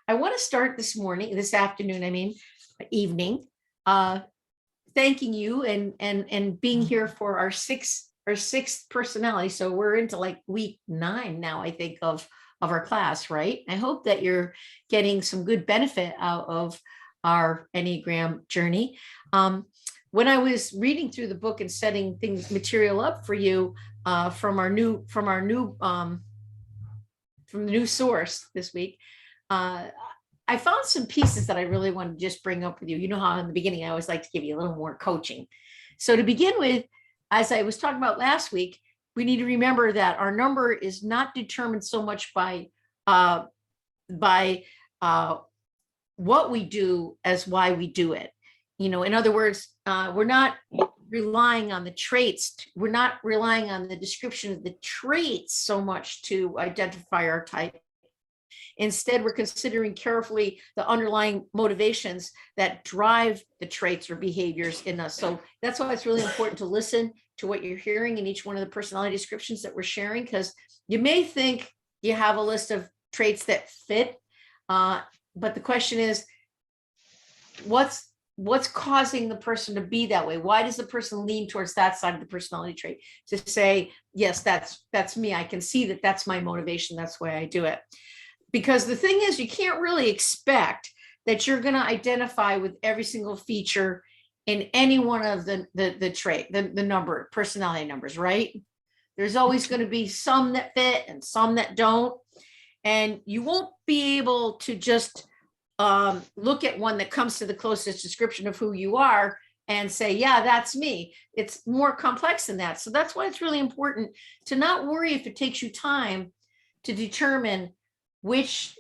I want to start this afternoon, evening, thanking you and being here for our sixth personality. So we're into like week 9 now, I think, of our class, right? I hope that you're getting some good benefit out of our Enneagram journey. When I was reading through the book and setting material up for you from the new source this week, I found some pieces that I really want to just bring up with you. You know how in the beginning, I always like to give you a little more coaching. So to begin with, as I was talking about last week, we need to remember that our number is not determined so much by what we do as why we do it. In other words, we're not relying on the traits. We're not relying on the description of the traits so much to identify our type. Instead, we're considering carefully the underlying motivations that drive the traits or behaviors in us. So that's why it's really important to listen to what you're hearing in each one of the personality descriptions that we're sharing, because you may think you have a list of traits that fit, but the question is, what's causing the person to be that way? Why does the person lean towards that side of the personality trait? To say, yes, that's me. I can see that that's my motivation. That's why I do it. Because the thing is, you can't really expect that you're going to identify with every single feature in any one of the trait, the number, personality numbers, right? There's always going to be some that fit and some that don't. And you won't be able to just look at one that comes to the closest description of who you are and say, yeah, that's me. It's more complex than that. So that's why it's really important to not worry if it takes you time to determine which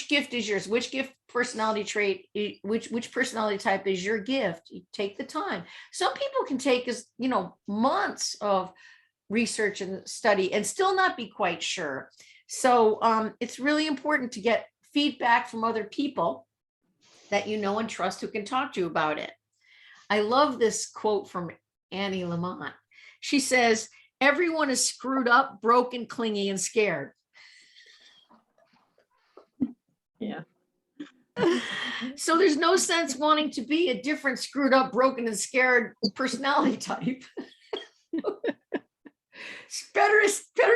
gift is yours, which gift personality trait, which personality type is your gift. You take the time. Some people can take months of research and study and still not be quite sure. So it's really important to get feedback from other people that you know and trust who can talk to you about it. I love this quote from Annie Lamont. She says, "Everyone is screwed up, broken, clingy, and scared." Yeah. So there's no sense wanting to be a different screwed up, broken, and scared personality type. It's better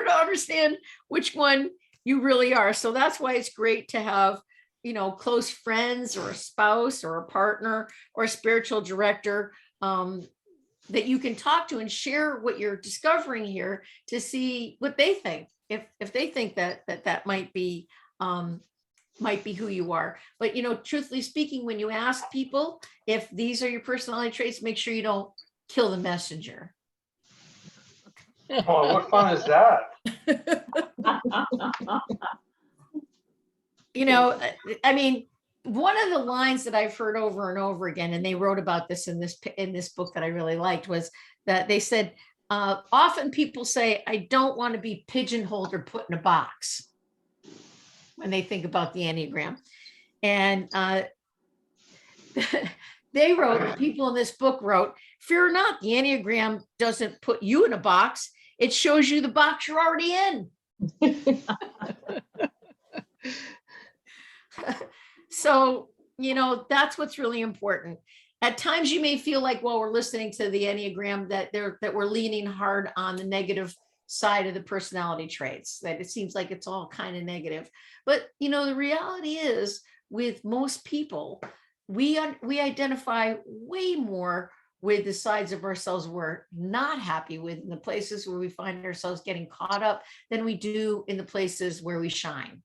to understand which one you really are. So that's why it's great to have, close friends or a spouse or a partner or a spiritual director that you can talk to and share what you're discovering here to see what they think. If they think that might be who you are. But, truthfully speaking, when you ask people if these are your personality traits, make sure you don't kill the messenger. Oh, what fun is that? One of the lines that I've heard over and over again, and they wrote about this in this book that I really liked, was that they said, often people say, I don't want to be pigeonholed or put in a box when they think about the Enneagram. And the people in this book wrote, fear not, the Enneagram doesn't put you in a box. It shows you the box you're already in. So, that's what's really important. At times you may feel like, while we're listening to the Enneagram, that we're leaning hard on the negative side of the personality traits, that it seems like it's all kind of negative. But, the reality is, with most people, we identify way more with the sides of ourselves we're not happy with, in the places where we find ourselves getting caught up, than we do in the places where we shine.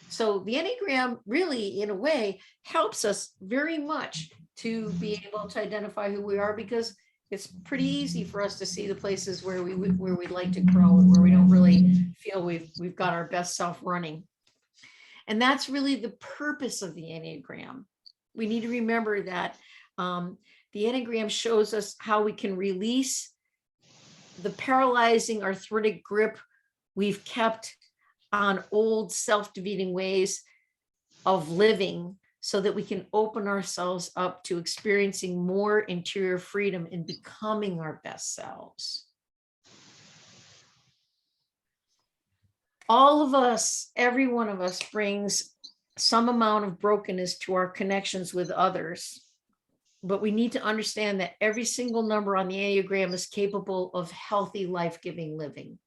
So the Enneagram really, in a way, helps us very much to be able to identify who we are, because it's pretty easy for us to see the places where we'd like to grow and where we don't really feel we've got our best self running. And that's really the purpose of the Enneagram. We need to remember that the Enneagram shows us how we can release the paralyzing arthritic grip we've kept on old self-defeating ways of living, so that we can open ourselves up to experiencing more interior freedom and becoming our best selves. All of us, every one of us, brings some amount of brokenness to our connections with others. But we need to understand that every single number on the Enneagram is capable of healthy, life-giving living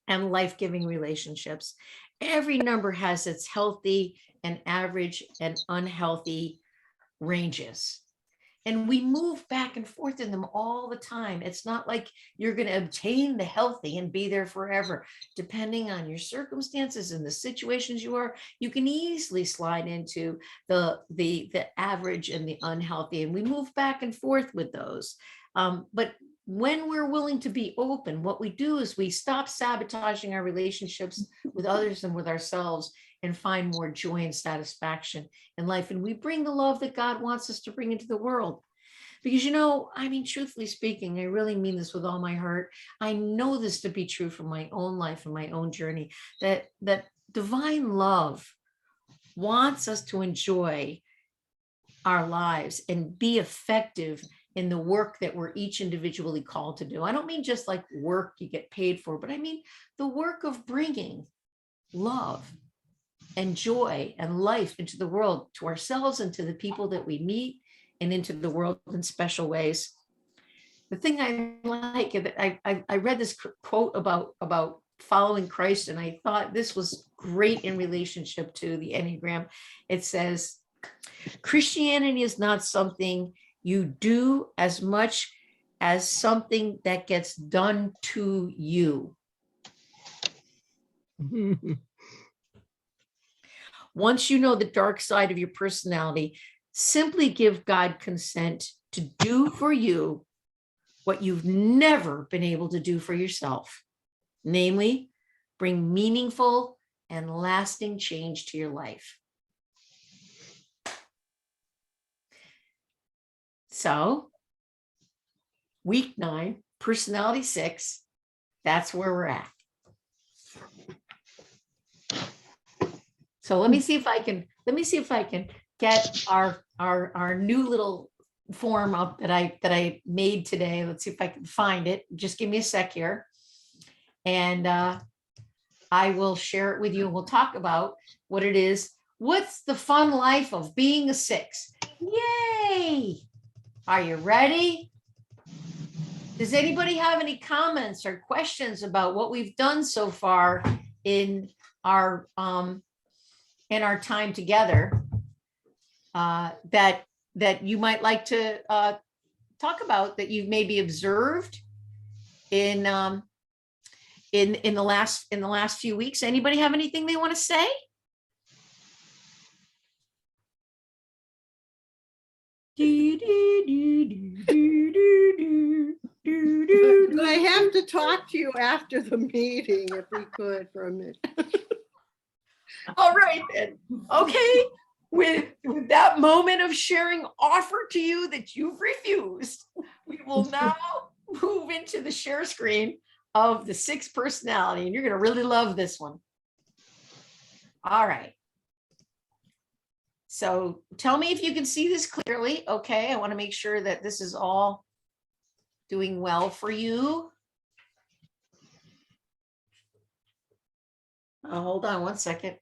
and life-giving relationships. Every number has its healthy and average and unhealthy ranges. And we move back and forth in them all the time. It's not like you're going to obtain the healthy and be there forever. Depending on your circumstances and the situations you are, you can easily slide into the average and the unhealthy. And we move back and forth with those. But when we're willing to be open, what we do is we stop sabotaging our relationships with others and with ourselves and find more joy and satisfaction in life. And we bring the love that God wants us to bring into the world. Because, I mean, truthfully speaking, I really mean this with all my heart. I know this to be true from my own life and my own journey, that divine love wants us to enjoy our lives and be effective in the work that we're each individually called to do. I don't mean just like work you get paid for, but I mean the work of bringing love and joy and life into the world, to ourselves and to the people that we meet, and into the world in special ways. The thing I like, I read this quote about following Christ, and I thought this was great in relationship to the Enneagram. It says, Christianity is not something you do as much as something that gets done to you. Once you know the dark side of your personality, simply give God consent to do for you what you've never been able to do for yourself, namely, bring meaningful and lasting change to your life. So, week 9, personality 6, that's where we're at. So let me see if I can get our new little form up that I made today. Let's see if I can find it. Just give me a sec here. And I will share it with you, and we'll talk about what it is. What's the fun life of being a 6? Yay! Are you ready? Does anybody have any comments or questions about what we've done so far in our time together, that you might like to talk about, that you've maybe observed in the last few weeks? Anybody have anything they want to say? Do I have to talk to you after the meeting, if we could, for a minute? All right then. Okay. With that moment of sharing offered to you that you've refused, we will now move into the share screen of the 6 personality, and you're going to really love this one. All right. So tell me if you can see this clearly. Okay. I want to make sure that this is all doing well for you. Hold on one second.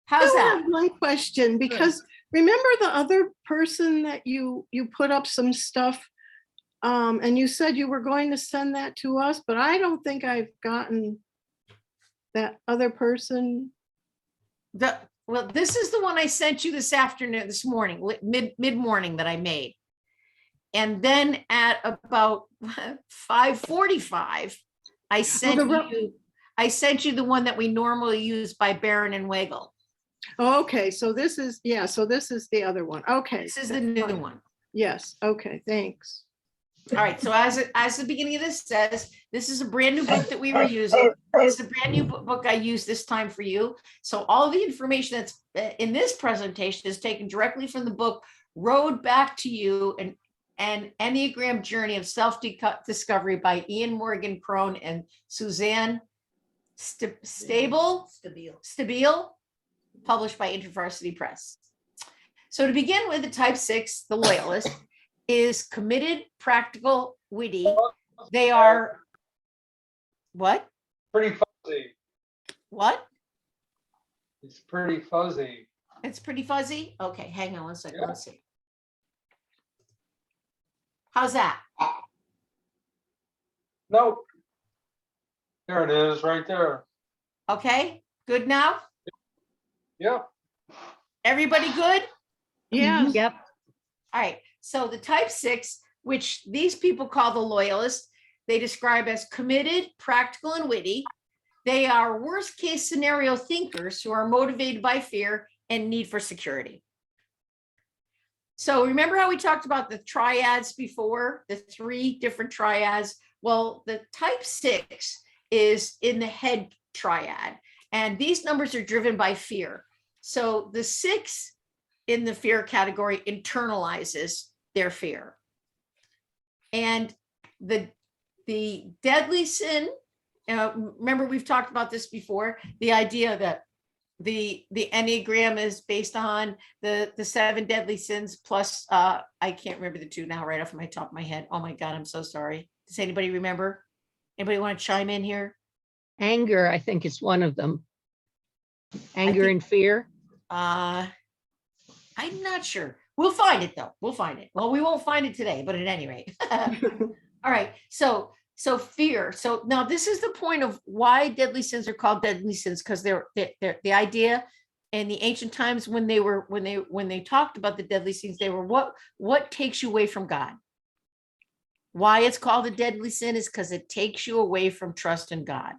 How's that? One question, because remember the other person that you put up some stuff, and you said you were going to send that to us, but I don't think I've gotten that other person. Well, this is the one I sent you this morning, mid-morning, that I made. And then at about 5:45, I sent you the one that we normally use by Barron and Weigel. Okay, so this is the other one. Okay. This is the new one. Yes, okay, thanks. All right, so as the beginning of this says, this is a brand new book that we were using. This is a brand new book I used this time for you. So all of the information that's in this presentation is taken directly from the book Road Back to You, an Enneagram Journey of Self-Discovery by Ian Morgan Crone and Suzanne Stabile, published by InterVarsity Press. So to begin with, the type 6, the loyalist, is committed, practical, witty. They are what? Pretty fussy. What? It's pretty fuzzy. It's pretty fuzzy? Okay, hang on one second. Yeah. Let's see. How's that? Nope. There it is, right there. Okay, good now? Yep. Everybody good? Yes. Yep. All right, so the type 6, which these people call the loyalists, they describe as committed, practical, and witty. They are worst case scenario thinkers who are motivated by fear and need for security. So remember how we talked about the triads before, the 3 different triads? Well, the type 6 is in the head triad, and these numbers are driven by fear. So the 6 in the fear category internalizes their fear. And the deadly sin, remember we've talked about this before, the idea that the Enneagram is based on the 7 deadly sins plus I can't remember the 2 now right off my top of my head. Oh my God, I'm so sorry. Does anybody remember? Anybody want to chime in here? Anger, I think, is one of them. Anger and fear. I'm not sure. We'll find it though. We'll find it. Well, we won't find it today, but at any rate. All right. So fear. So now this is the point of why deadly sins are called deadly sins, because they're the idea in the ancient times when they talked about the deadly sins, they were what takes you away from God. Why it's called a deadly sin is because it takes you away from trust in God.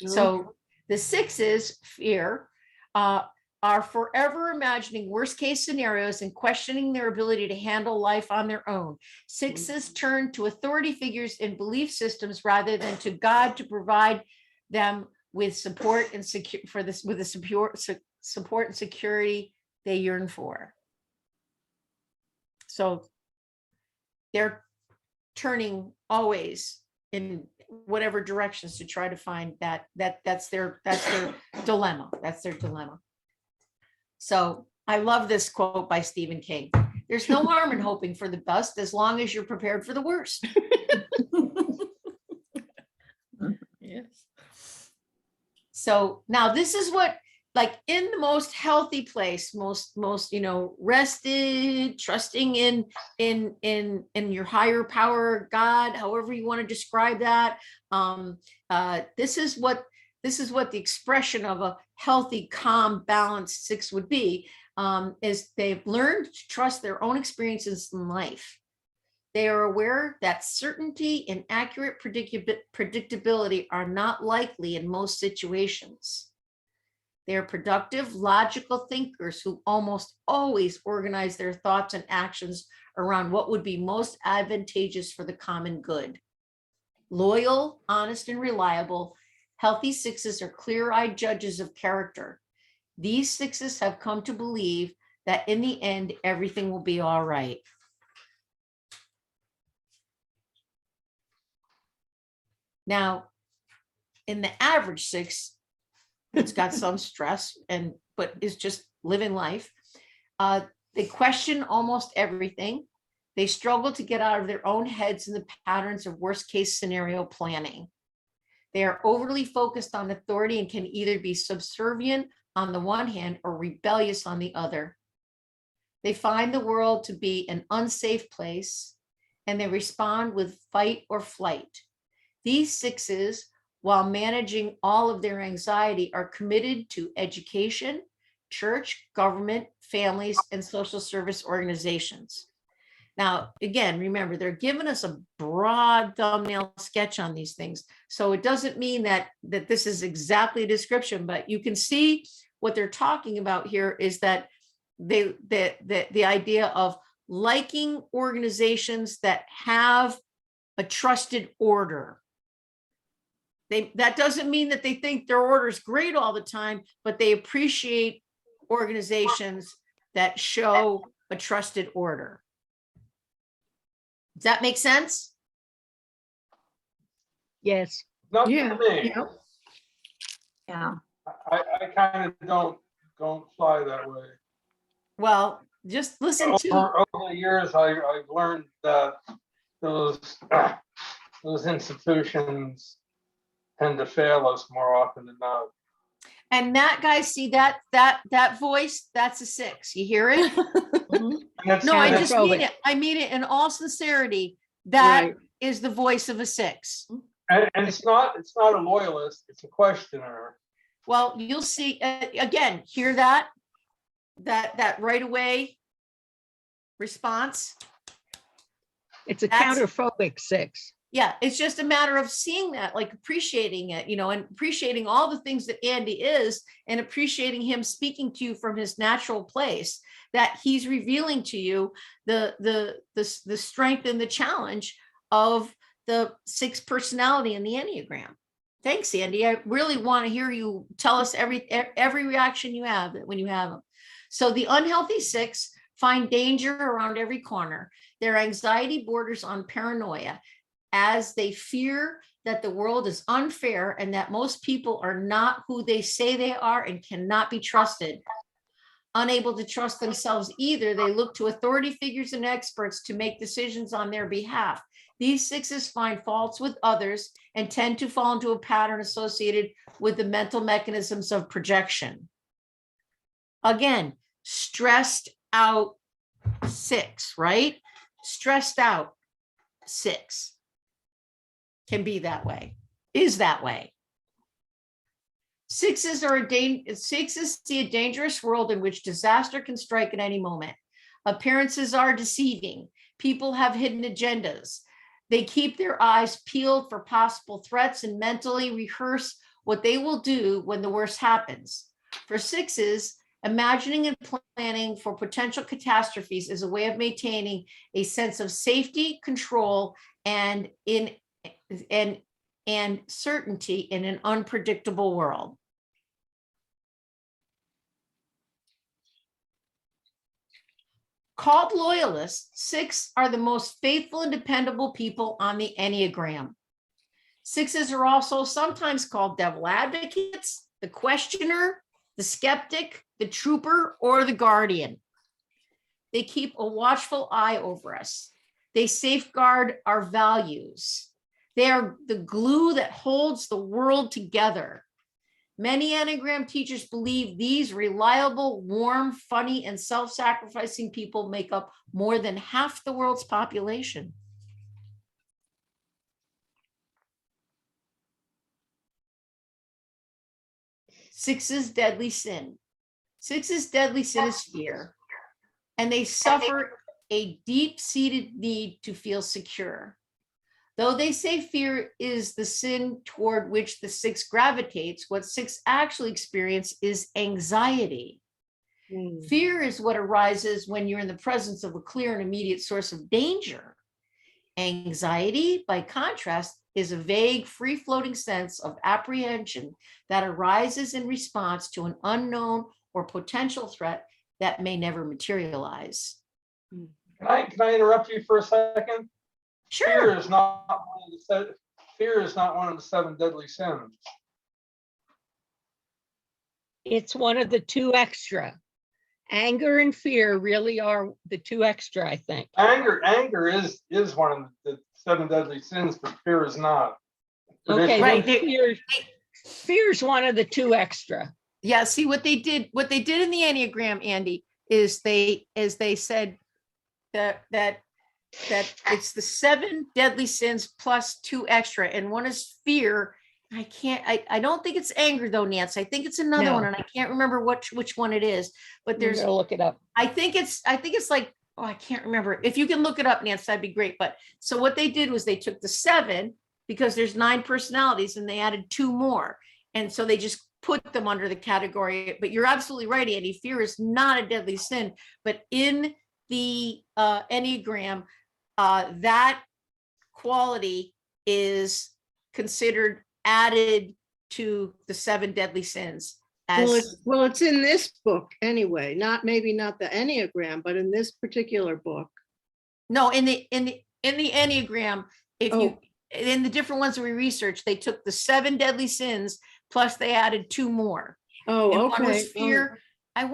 So the 6s, fear, are forever imagining worst case scenarios and questioning their ability to handle life on their own. 6s turn to authority figures and belief systems rather than to God to provide them with support and support and security they yearn for. So they're turning always in whatever directions to try to find that's their dilemma. That's their dilemma. So I love this quote by Stephen King. There's no harm in hoping for the best as long as you're prepared for the worst. Yes. So now this is what, like, in the most healthy place, most rested, trusting in your higher power, God, however you want to describe that. This is what the expression of a healthy, calm, balanced 6 would be, is they've learned to trust their own experiences in life. They are aware that certainty and accurate predictability are not likely in most situations. They are productive, logical thinkers who almost always organize their thoughts and actions around what would be most advantageous for the common good. Loyal, honest, and reliable, healthy 6s are clear-eyed judges of character. These 6s have come to believe that in the end, everything will be all right. Now, in the average 6, it's got some stress but is just living life. They question almost everything. They struggle to get out of their own heads in the patterns of worst case scenario planning. They are overly focused on authority and can either be subservient on the one hand or rebellious on the other. They find the world to be an unsafe place and they respond with fight or flight. These 6s, while managing all of their anxiety, are committed to education, church, government, families, and social service organizations. Now, again, remember, they're giving us a broad thumbnail sketch on these things. So it doesn't mean that this is exactly a description, but you can see what they're talking about here is that the idea of liking organizations that have a trusted order. That doesn't mean that they think their order is great all the time, but they appreciate organizations that show a trusted order. Does that make sense? Yes. Not for Yeah. me. Yeah. Yeah. I kind of don't fly that way. Well, just listen to. Over the years, I've learned that those institutions tend to fail us more often than not. And that guy, see that voice, that's a 6. You hear it? Mhm. And it's- No, I and just it's- mean it. I mean it in all sincerity. That Right. is the voice of a 6. And it's not a loyalist, it's a questioner. Well, you'll see, again, hear that right away response. It's a That's- counterphobic 6. Yeah, it's just a matter of seeing that, like appreciating it, and appreciating all the things that Andy is, and appreciating him speaking to you from his natural place, that he's revealing to you the strength and the challenge of the 6 personality in the Enneagram. Thanks, Andy. I really want to hear you tell us every reaction you have when you have them. So the unhealthy 6 find danger around every corner. Their anxiety borders on paranoia, as they fear that the world is unfair and that most people are not who they say they are and cannot be trusted. Unable to trust themselves either, they look to authority figures and experts to make decisions on their behalf. These 6s find faults with others and tend to fall into a pattern associated with the mental mechanisms of projection. Again, stressed out 6, right? Stressed out 6 can be that way, is that way. 6s see a dangerous world in which disaster can strike at any moment. Appearances are deceiving. People have hidden agendas. They keep their eyes peeled for possible threats and mentally rehearse what they will do when the worst happens. For 6s, imagining and planning for potential catastrophes is a way of maintaining a sense of safety, control, and certainty in an unpredictable world. Called loyalists, 6 are the most faithful and dependable people on the Enneagram. 6s are also sometimes called devil advocates, the questioner, the skeptic, the trooper, or the guardian. They keep a watchful eye over us. They safeguard our values. They are the glue that holds the world together. Many Enneagram teachers believe these reliable, warm, funny, and self-sacrificing people make up more than half the world's population. Six's deadly sin. 6's deadly sin is fear, and they suffer a deep-seated need to feel secure. Though they say fear is the sin toward which the 6 gravitates, what 6 actually experience is anxiety. Fear is what arises when you're in the presence of a clear and immediate source of danger. Anxiety, by contrast, is a vague, free-floating sense of apprehension that arises in response to an unknown or potential threat that may never materialize. Can I interrupt you for a second? Sure. Fear is not one of the 7 deadly sins. It's one of the 2 extra. Anger and fear really are the 2 extra, I think. Anger is one of the 7 deadly sins, but fear is not. Okay, Right. then fear's one of the 2 extra. Yeah, see what they did in the Enneagram, Andy, is they said that it's the 7 deadly sins plus 2 extra, and one is fear. I don't think it's anger though, Nancy. I think it's another No. one, and I can't remember which one it is. But I'm there's, gonna look it up. I think it's like, oh, I can't remember. If you can look it up, Nancy, that'd be great. But so what they did was they took the 7, because there's 9 personalities, and they added 2 more, and so they just put them under the category. But you're absolutely right, Andy. Fear is not a deadly sin, but in the Enneagram, that quality is considered added to the 7 deadly sins. Well, it's in this book anyway, maybe not the Enneagram, but in this particular book. No, in the Enneagram, in the different ones that we researched, they took the 7 deadly sins plus they added 2 more. Oh, And okay. one was fear. I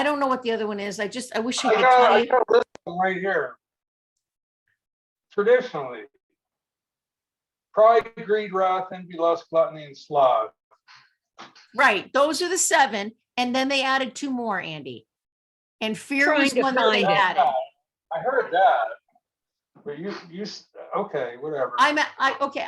don't know what the other one is. I wish I I could tell got you. a list of them right here. Traditionally, pride, greed, wrath, envy, lust, gluttony, and sloth. Right, those are the 7, and then they added 2 more, Andy. And fear Trying was to one that they find it. added. I heard that. But okay, whatever. Okay,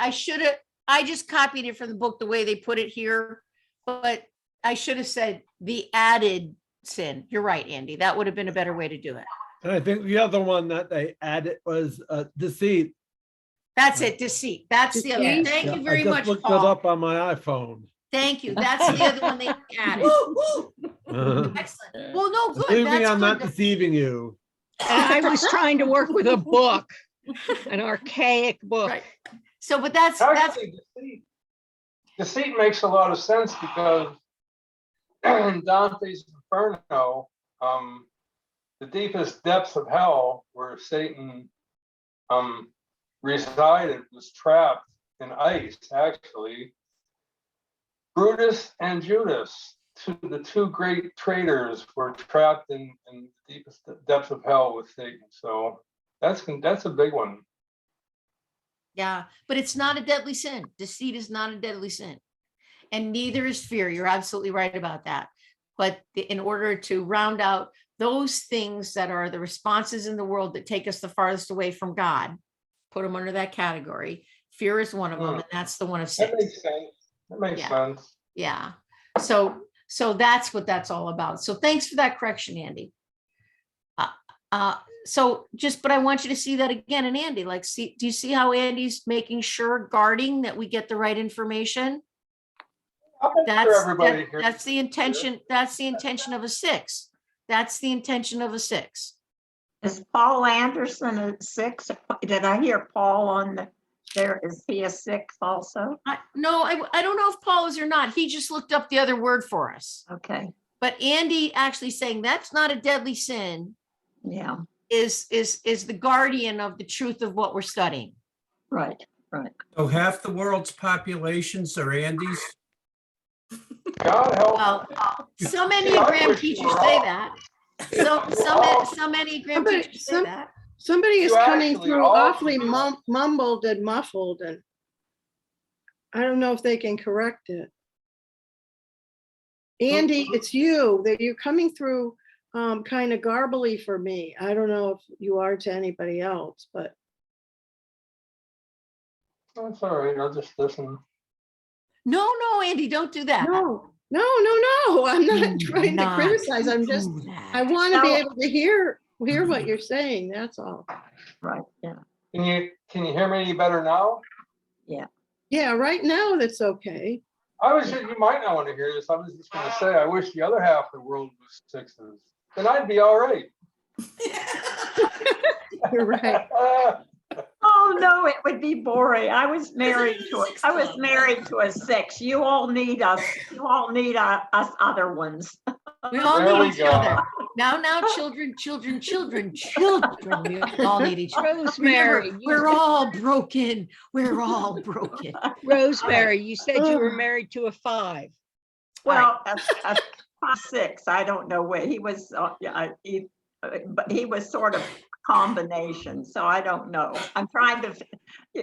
I just copied it from the book the way they put it here, but I should have said the added sin. You're right, Andy. That would have been a better way to do it. And I think the other one that they added was deceit. That's it, deceit. That's the other. Deceit? Thank Yeah, you very I just much, looked it Paul. up on my iPhone. Thank you. That's the other one they added. Excellent. Well, no, good. Believe me, That's I'm not good. deceiving you. And I was trying to work with a book, an archaic book. Right. So, but that's, Actually, deceit makes a lot of sense because in Dante's Inferno, the deepest depths of hell where Satan resided was trapped in ice, actually. Brutus and Judas, the two great traitors, were trapped in the deepest depths of hell with Satan. So that's a big one. yeah, but it's not a deadly sin. Deceit is not a deadly sin. And neither is fear. You're absolutely right about that. But in order to round out those things that are the responses in the world that take us the farthest away from God, put them under that category. Fear is one of them, and that's the one of That 6. makes sense. That makes Yeah. sense. Yeah. So that's what that's all about. So thanks for that correction, Andy. But I want you to see that again. And Andy, do you see how Andy's making sure, guarding that we get the right information? I'll make sure everybody here. That's the intention. That's the intention of a 6. That's the intention of a 6. Is Paul Anderson a 6? Did I hear Paul on there? Is he a 6 also? No, I don't know if Paul is or not. He just looked up the other word for us. Okay, But Andy actually saying that's not a deadly sin yeah, is the guardian of the truth of what we're studying. right. So half the world's populations are Andes? God help. Well, some I Enneagram wish teachers you were say all- that. Some Enneagram teachers say that. Somebody is You coming actually through all awfully do that. mumbled and muffled, and I don't know if they can correct it. Andy, it's you, that you're coming through kind of garbly for me. I don't know if you are to anybody else, but That's all right. I'll just listen. No, Andy, don't do that. no, I'm not Do trying to not criticize. I'm just, do that. I want to be No. able to hear what you're saying, that's all. Right, yeah. Can you hear me any better now? Yeah, right now, that's okay. You might not want to hear this. I was just going to say, I wish the other half of the world was 6s. Then I'd be all right. You're right. Oh, no, it would be boring. I was married to a 6. You all need us. You all need us other ones. We all There we need each go. other. Now, children. We all need each other. Rosemary, Remember, we're all broken. We're all broken. Rosemary, you said you were Oh. married to a 5. Well, a 6, I don't know where he was, but he was sort of combination, so I don't know. I'm trying to,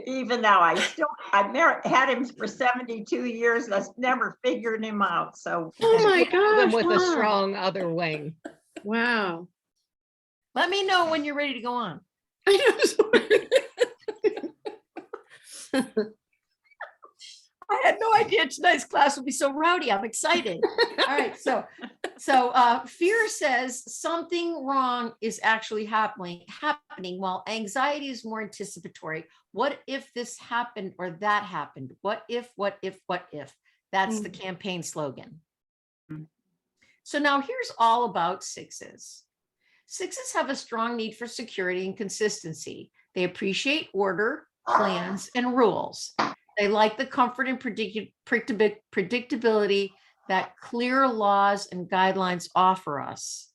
even now, had him for 72 years, I never figured him out, so. Oh my Even gosh, with a wow. strong other wing. Wow. Let me know when you're ready to go on. I had no idea tonight's class would be so rowdy. I'm excited. All right. So fear says something wrong is actually happening while anxiety is more anticipatory. What if this happened or that happened? What if? That's the campaign slogan. So now here's all about 6s. 6s have a strong need for security and consistency. They appreciate order, plans, and rules. They like the comfort and predictability that clear laws and guidelines offer us.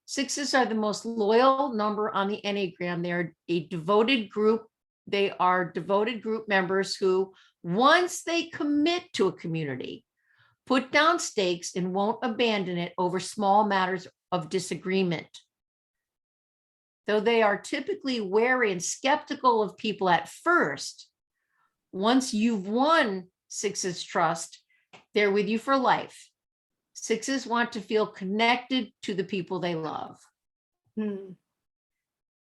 6s are the most loyal number on the Enneagram. They're a devoted group. They are devoted group members who, once they commit to a community, put down stakes and won't abandon it over small matters of disagreement. Though they are typically wary and skeptical of people at first, once you've won 6's trust, They're with you for life. Sixes want to feel connected to the people they love. Hmm.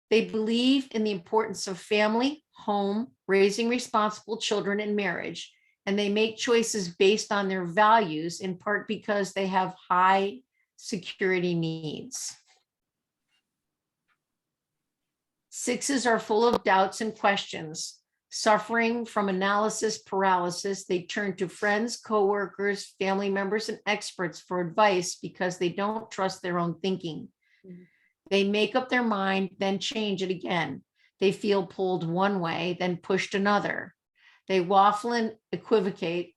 They believe in the importance of family, home, raising responsible children, and marriage. And they make choices based on their values, in part because they have high security needs. Sixes are full of doubts and questions. Suffering from analysis paralysis, they turn to friends, coworkers, family members, and experts for advice because they don't trust their own thinking. They make up their mind, then change it again. They feel pulled one way, then pushed another. They waffle and equivocate,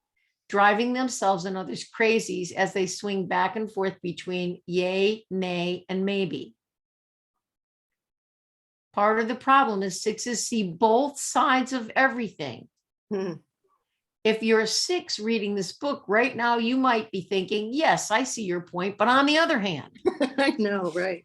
driving themselves and others crazy as they swing back and forth between yay, nay, and maybe. Part of the problem is sixes see both sides of everything. Hmm. If you're a six reading this book right now, you might be thinking, yes, I see your point, but on the other hand, I know, right?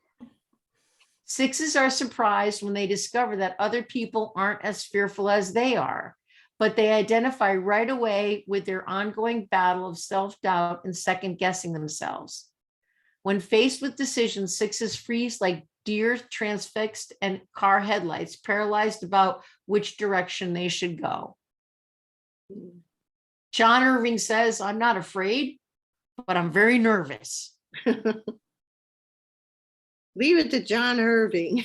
sixes are surprised when they discover that other people aren't as fearful as they are, but they identify right away with their ongoing battle of self-doubt and second-guessing themselves. When faced with decisions, sixes freeze like deer transfixed and car headlights, paralyzed about which direction they should go. John Irving says, I'm not afraid, but I'm very nervous. Leave it to John Irving.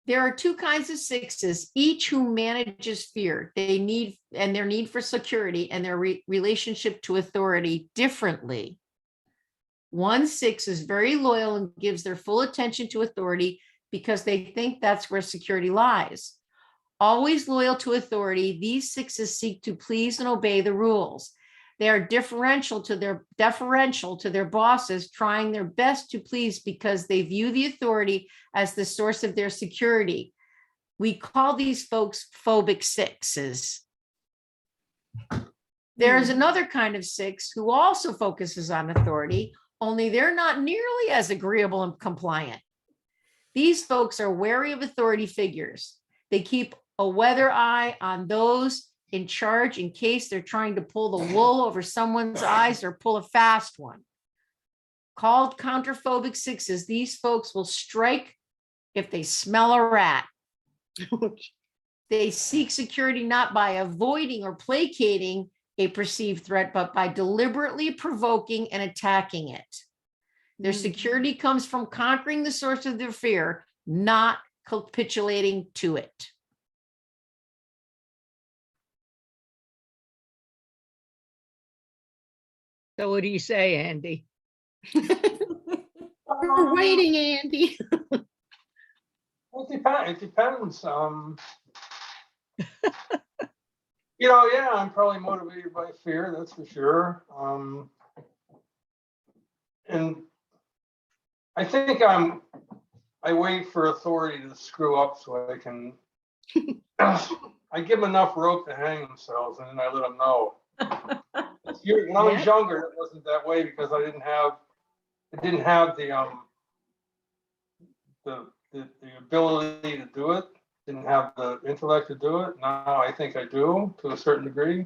There are two kinds of sixes, each who manages fear, their need for security and their relationship to authority differently. One six is very loyal and gives their full attention to authority because they think that's where security lies. Always loyal to authority, these sixes seek to please and obey the rules. They are deferential to their bosses, trying their best to please because they view the authority as the source of their security. We call these folks phobic sixes. There's another kind of six who also focuses on authority, only they're not nearly as agreeable and compliant. These folks are wary of authority figures. They keep a weather eye on those in charge in case they're trying to pull the wool over someone's eyes or pull a fast one. Called counterphobic sixes, these folks will strike if they smell a rat. They seek security not by avoiding or placating a perceived threat, but by deliberately provoking and attacking it. Their security comes from conquering the source of their fear, not capitulating to it. So what do you say, Andy? We're waiting, Andy. It depends. Yeah, I'm probably motivated by fear, that's for sure. And I think I wait for authority to screw up so I can, I give them enough rope to hang themselves and then I let them know. When I was younger, it wasn't that way because I didn't have the ability to do it. Didn't have the intellect to do it. Now I think I do to a certain degree.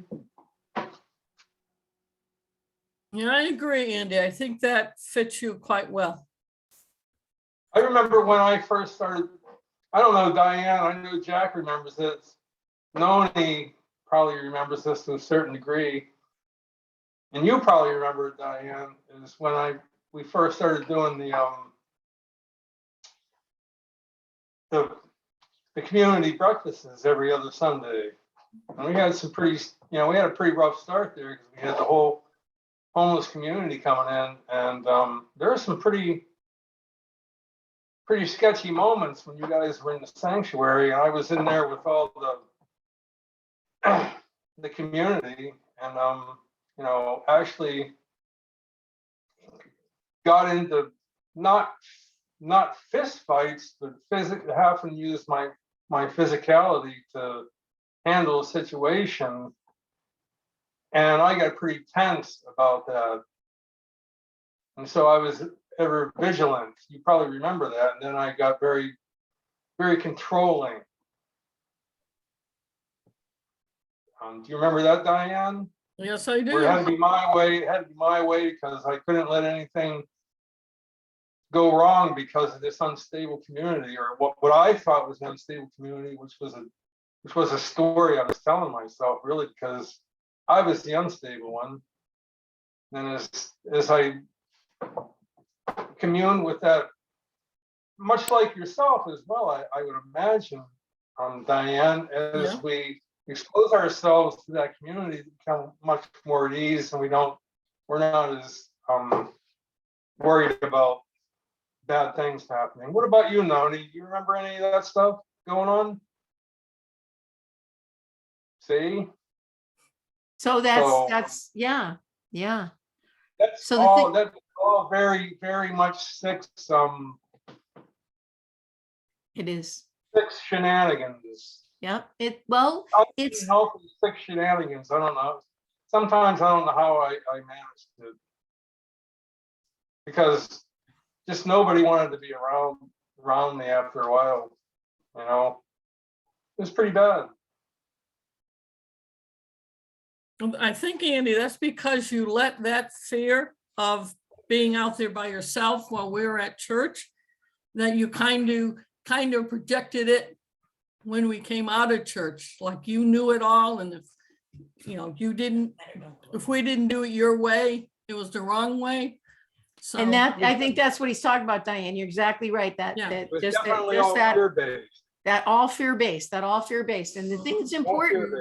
Yeah, I agree, Andy. I think that fits you quite well. I remember when I first started, I don't know, Diane, I know Jack remembers this. Noni probably remembers this to a certain degree. And you probably remember it, Diane, is when we first started doing the community breakfasts every other Sunday. And we had we had a pretty rough start there because we had the whole homeless community coming in. And there were some pretty sketchy moments when you guys were in the sanctuary. And I was in there with all the community and, actually got into not fist fights, but having to use my physicality to handle a situation. And I got pretty tense about that. And so I was ever vigilant. You probably remember that. And then I got very, very controlling. Do you remember that, Diane? Yes, I Where it had do. to be my way, it had to be my way because I couldn't let anything go wrong because of this unstable community, or what I thought was an unstable community, which was a story I was telling myself, really, because I was the unstable one. And as I commune with that, much like yourself as well, I would imagine, Diane, as Yeah. we expose ourselves to that community, become much more at ease, and we're not as worried about bad things happening. What about you, Noni? Do you remember any of that stuff going on? See? So So- that's, yeah. That's So the all, thing- that's all very, very much six It is. shenanigans. Yeah. It's Healthy six shenanigans. I don't know. Sometimes I don't know how I managed to, because just nobody wanted to be around me after a while. You know, it was pretty bad. I think, Andy, that's because you let that fear of being out there by yourself while we were at church, that you kind of projected it when we came out of church, like you knew it all. And if we didn't do it your way, it was the wrong way. So, and I think that's what he's talking about, Diane. You're exactly right. Yeah. It was definitely all fear-based. that all fear-based. And the thing that's important,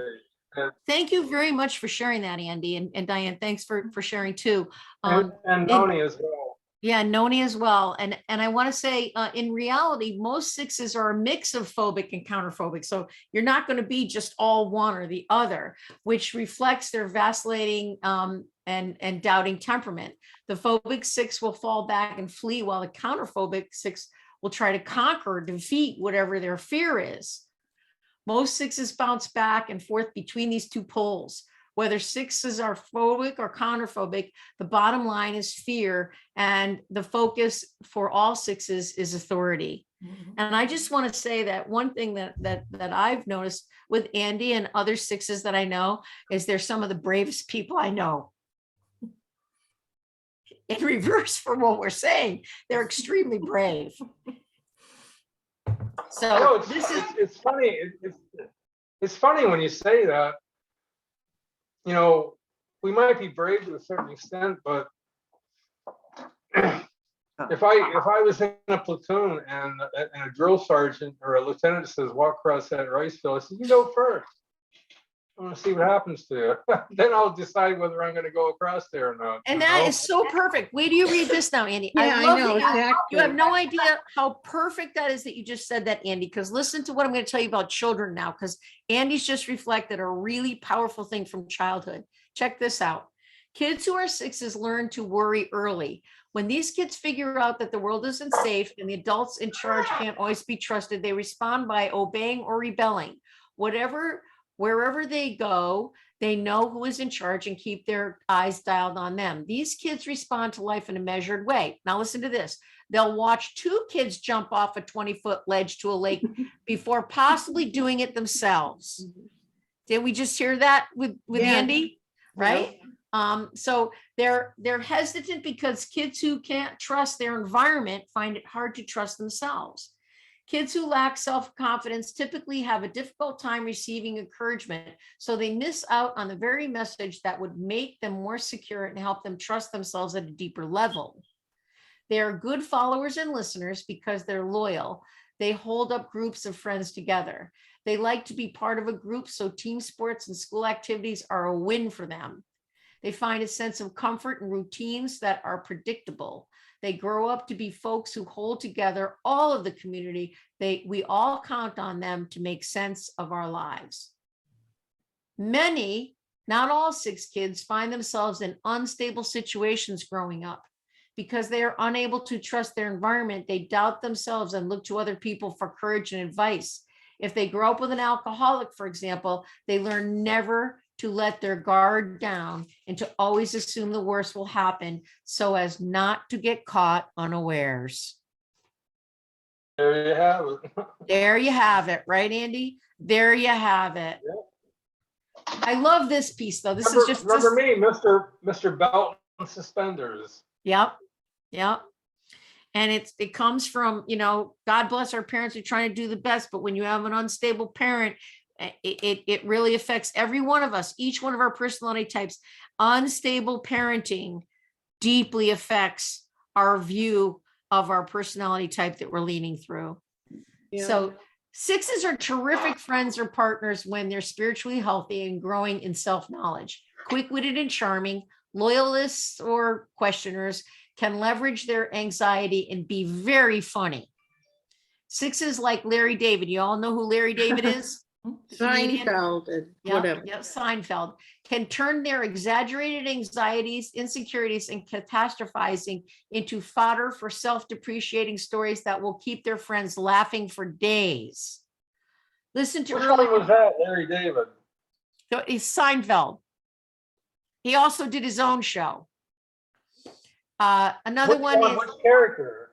thank you very much for sharing that, Andy, and Diane, thanks for sharing too. And Noni as well. Yeah, Noni as well. And I want to say, in reality, most sixes are a mix of phobic and counterphobic. So you're not going to be just all one or the other, which reflects their vacillating and doubting temperament. The phobic six will fall back and flee, while the counterphobic six will try to conquer or defeat whatever their fear is. Most sixes bounce back and forth between these two poles. Whether sixes are phobic or counterphobic, the bottom line is fear, and the focus for all sixes is authority. And I just want to say that one thing that I've noticed with Andy and other sixes that I know is they're some of the bravest people I know. In reverse for what we're saying, they're extremely brave. So it's funny. It's funny when you say that. You know, we might be brave to a certain extent, but if I was in a platoon and a drill sergeant or a lieutenant says walk across that rice field, I said, you go first. I want to see what happens to you. Then I'll decide whether I'm going to go across there or not. And that is so perfect. Wait till you read this now, Andy. Yeah, I know, exactly. You have no idea how perfect that is that you just said that, Andy, because listen to what I'm going to tell you about children now, because Andy's just reflected a really powerful thing from childhood. Check this out. Kids who are sixes learn to worry early. When these kids figure out that the world isn't safe and the adults in charge can't always be trusted, they respond by obeying or rebelling. Wherever they go, they know who is in charge and keep their eyes dialed on them. These kids respond to life in a measured way. Now listen to this. They'll watch two kids jump off a 20-foot ledge to a lake before possibly doing it themselves. Did we just hear that with Yeah. Andy? Right? So they're hesitant because kids who can't trust their environment find it hard to trust themselves. Kids who lack self-confidence typically have a difficult time receiving encouragement, so they miss out on the very message that would make them more secure and help them trust themselves at a deeper level. They are good followers and listeners because they're loyal. They hold up groups of friends together. They like to be part of a group, so team sports and school activities are a win for them. They find a sense of comfort in routines that are predictable. They grow up to be folks who hold together all of the community. We all count on them to make sense of our lives. Many, not all six kids, find themselves in unstable situations growing up. Because they are unable to trust their environment, they doubt themselves and look to other people for courage and advice. If they grow up with an alcoholic, for example, they learn never to let their guard down and to always assume the worst will happen so as not to get caught unawares. There you have it. There you have it, right, Andy? There you have it. I love this piece though. This is just, Remember me, Mr. Belt and Suspenders. yep, yep. And it comes from, God bless our parents who are trying to do the best, but when you have an unstable parent, it really affects every one of us, each one of our personality types. Unstable parenting deeply affects our view of our personality type that we're leaning through. Yeah. So 6s are terrific friends or partners when they're spiritually healthy and growing in self-knowledge. Quick-witted and charming, loyalists or questioners can leverage their anxiety and be very funny. 6s like Larry David. You all know who Larry David is? Comedian. Seinfeld and whatever. Yep, Seinfeld can turn their exaggerated anxieties, insecurities, and catastrophizing into fodder for self-depreciating stories that will keep their friends laughing for days. Listen to Which early. one was that, Larry David? It's Seinfeld. He also did his own show. Another Which one is, which character?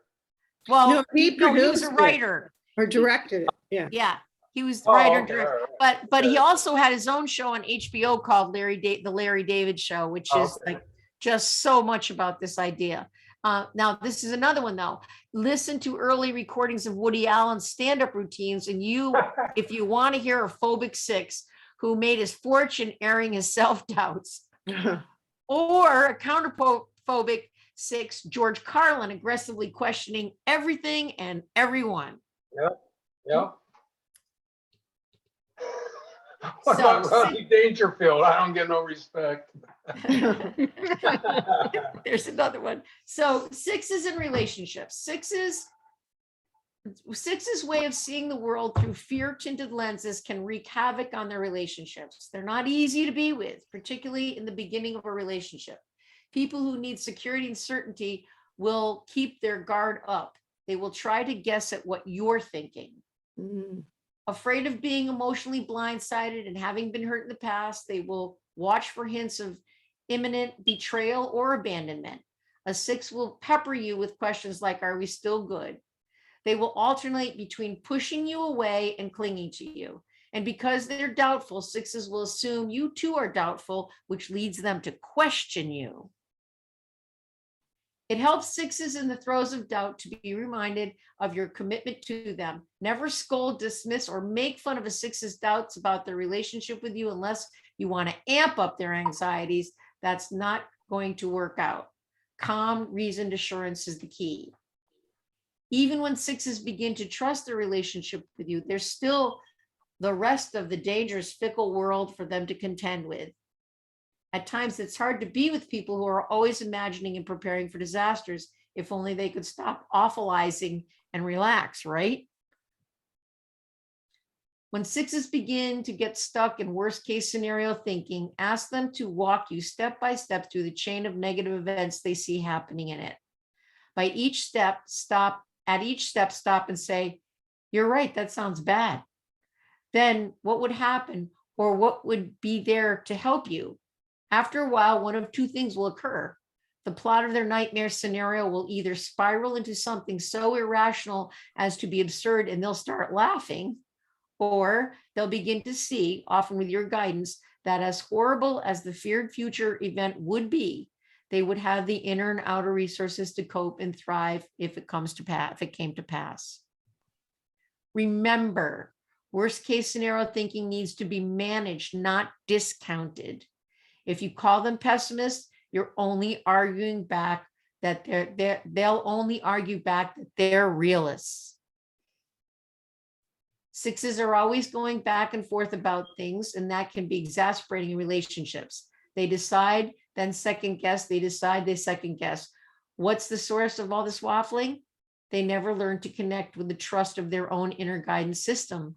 well, No, he he was produced a it. writer. Or directed it, yeah. Yeah, he was the Oh, writer. okay, director. all right. But he Okay. also had his own show on HBO called the Larry David Show, which is Okay. like just so much about this idea. Now, this is another one though. Listen to early recordings of Woody Allen's stand-up routines, and if you want to hear a phobic 6 who made his fortune airing his self-doubts, or a counterphobic 6, George Carlin, aggressively questioning everything and everyone. Yeah. What So, about Rodney Dangerfield? I don't get no respect. There's another one. So 6s in relationships. 6s' way of seeing the world through fear-tinted lenses can wreak havoc on their relationships. They're not easy to be with, particularly in the beginning of a relationship. People who need security and certainty will keep their guard up. They will try to guess at what you're thinking. Mm. Afraid of being emotionally blindsided and having been hurt in the past, they will watch for hints of imminent betrayal or abandonment. A 6 will pepper you with questions like, are we still good? They will alternate between pushing you away and clinging to you. And because they're doubtful, 6s will assume you too are doubtful, which leads them to question you. It helps 6s in the throes of doubt to be reminded of your commitment to them. Never scold, dismiss, or make fun of a 6's doubts about their relationship with you unless you want to amp up their anxieties. That's not going to work out. Calm, reasoned assurance is the key. Even when 6s begin to trust their relationship with you, there's still the rest of the dangerous, fickle world for them to contend with. At times, it's hard to be with people who are always imagining and preparing for disasters. If only they could stop awfulizing and relax, right? When 6s begin to get stuck in worst case scenario thinking, ask them to walk you step by step through the chain of negative events they see happening in it. By each step, stop and say, you're right, that sounds bad. Then what would happen, or what would be there to help you? After a while, one of two things will occur. The plot of their nightmare scenario will either spiral into something so irrational as to be absurd and they'll start laughing, or they'll begin to see, often with your guidance, that as horrible as the feared future event would be, they would have the inner and outer resources to cope and thrive if it came to pass. Remember, worst case scenario thinking needs to be managed, not discounted. If you call them pessimists, you're only arguing back that they'll only argue back that they're realists. 6s are always going back and forth about things, and that can be exasperating in relationships. They decide, then second guess, they decide, they second guess. What's the source of all this waffling? They never learn to connect with the trust of their own inner guidance system.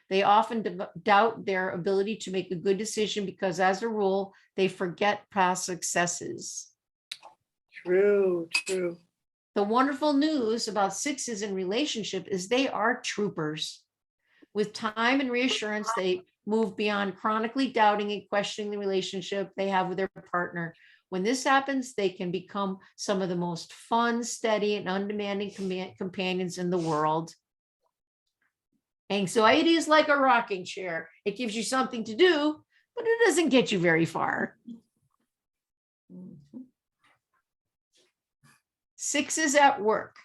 They often doubt their ability to make a good decision because, as a rule, they forget past successes. True. The wonderful news about 6s in relationship is they are troopers. With time and reassurance, they move beyond chronically doubting and questioning the relationship they have with their partner. When this happens, they can become some of the most fun, steady, and undemanding companions in the world. Anxiety is like a rocking chair. It gives you something to do, but it doesn't get you very far. Sixes at work.